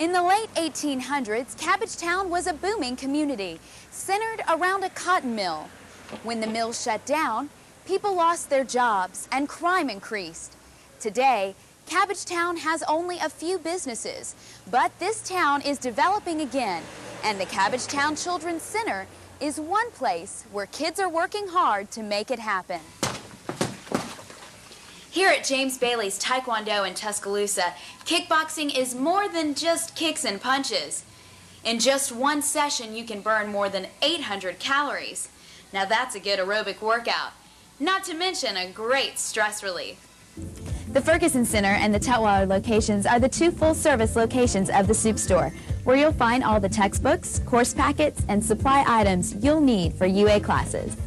In the late 1800s, Cabbagetown was a booming community, centered around a cotton mill. When the mill shut down, people lost their jobs and crime increased. Today, Cabbagetown has only a few businesses, but this town is developing again, and the Cabbagetown Children's Center is one place where kids are working hard to make it happen. Here at James Bailey's Taekwondo in Tuscaloosa, kickboxing is more than just kicks and punches. In just one session, you can burn more than 800 calories. Now that's a good aerobic workout, not to mention a great stress relief. The Ferguson Center and the Tutwiler locations are the two full-service locations of the Soup Store, where you'll find all the textbooks, course packets, and supply items you'll need for UA classes.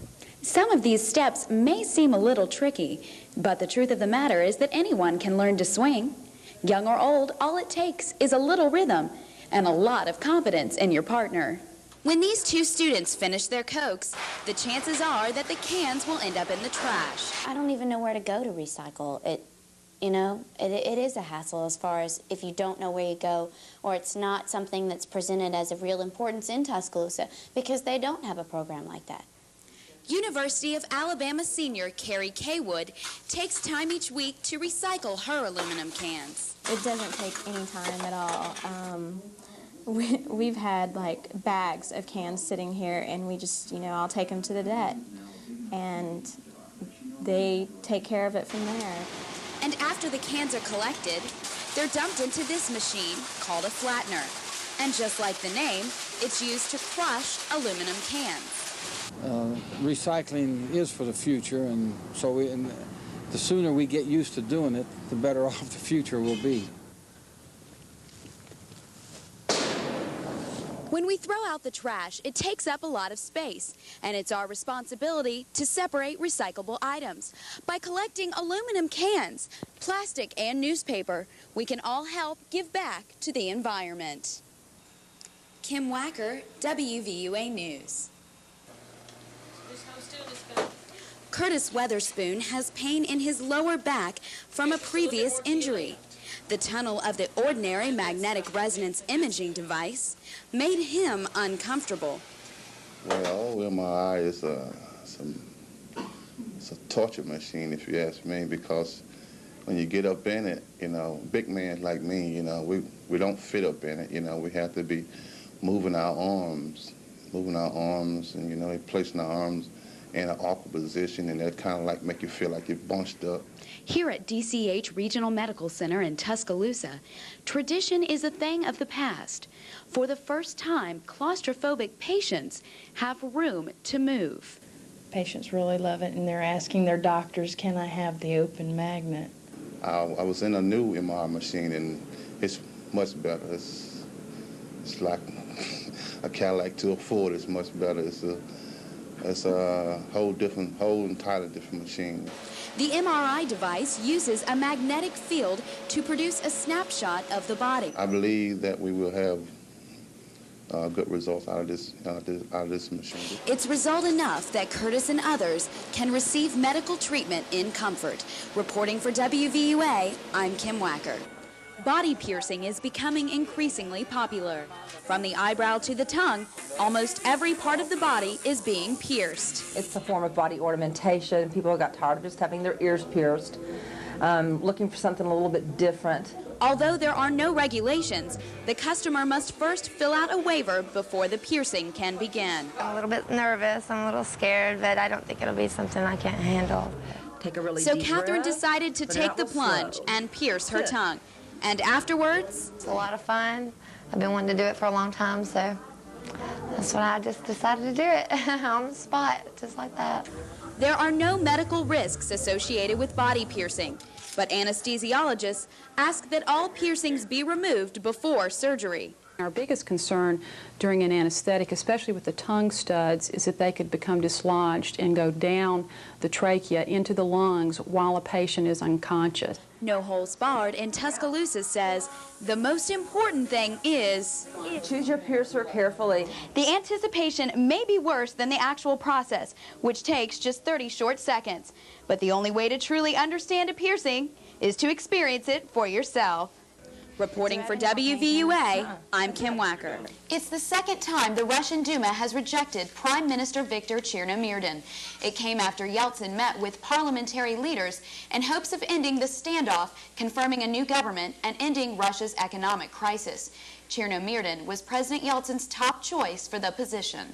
Some of these steps may seem a little tricky, but the truth of the matter is that anyone can learn to swing. Young or old, all it takes is a little rhythm and a lot of confidence in your partner. When these two students finish their Cokes, the chances are that the cans will end up in the trash. I don't even know where to go to recycle. It is a hassle as far as if you don't know where you go, or it's not something that's presented as of real importance in Tuscaloosa, because they don't have a program like that. University of Alabama senior Carrie Kaywood takes time each week to recycle her aluminum cans. It doesn't take any time at all. We've had like bags of cans sitting here, and we just, I'll take them to the det, and they take care of it from there. And after the cans are collected, they're dumped into this machine called a flattener. And just like the name, it's used to crush aluminum cans. Recycling is for the future, and so the sooner we get used to doing it, the better off the future will be. When we throw out the trash, it takes up a lot of space, and it's our responsibility to separate recyclable items. By collecting aluminum cans, plastic, and newspaper, we can all help give back to the environment. Kim Wacker, WVUA News. Curtis Weatherspoon has pain in his lower back from a previous injury. The tunnel of the ordinary magnetic resonance imaging device made him uncomfortable. Well, MRI is it's a torture machine, if you ask me, because when you get up in it, big men like me, we don't fit up in it. We have to be moving our arms, and placing our arms in an awkward position, and that kind of like make you feel like you're bunched up. Here at DCH Regional Medical Center in Tuscaloosa, tradition is a thing of the past. For the first time, claustrophobic patients have room to move. Patients really love it, and they're asking their doctors, can I have the open magnet? I was in a new MRI machine, and it's much better. It's like a Cadillac to a Ford. It's much better. It's a whole entirely different machine. The MRI device uses a magnetic field to produce a snapshot of the body. I believe that we will have good results out of this machine. It's result enough that Curtis and others can receive medical treatment in comfort. Reporting for WVUA, I'm Kim Wacker. Body piercing is becoming increasingly popular. From the eyebrow to the tongue, almost every part of the body is being pierced. It's a form of body ornamentation. People got tired of just having their ears pierced, looking for something a little bit different. Although there are no regulations, the customer must first fill out a waiver before the piercing can begin. I'm a little bit nervous, I'm a little scared, but I don't think it'll be something I can't handle. Take a really So deep Catherine breath, decided to take the plunge and pierce her tongue. And afterwards, It's a lot of fun. I've been wanting to do it for a long time, so that's when I just decided to do it on the spot, just like that. there are no medical risks associated with body piercing, but anesthesiologists ask that all piercings be removed before surgery. Our biggest concern during an anesthetic, especially with the tongue studs, is that they could become dislodged and go down the trachea into the lungs while a patient is unconscious. No Holds Barred in Tuscaloosa says the most important thing is choose your piercer carefully. The anticipation may be worse than the actual process, which takes just 30 short seconds. But the only way to truly understand a piercing is to experience it for yourself. Reporting for WVUA, I'm Kim Wacker. It's the second time the Russian Duma has rejected Prime Minister Viktor Chernomyrdin. It came after Yeltsin met with parliamentary leaders in hopes of ending the standoff, confirming a new government, and ending Russia's economic crisis. Chernomyrdin was President Yeltsin's top choice for the position.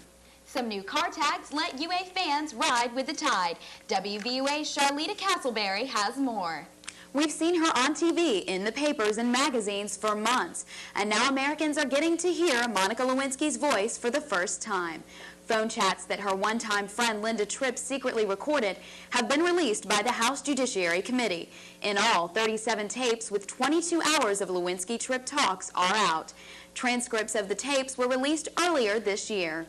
Some new car tags let UA fans ride with the tide. WVUA's Charlita Castleberry has more. We've seen her on TV, in the papers and magazines for months, and now Americans are getting to hear Monica Lewinsky's voice for the first time. Phone chats that her one-time friend Linda Tripp secretly recorded have been released by the House Judiciary Committee. In all, 37 tapes with 22 hours of Lewinsky-Tripp talks are out. Transcripts of the tapes were released earlier this year.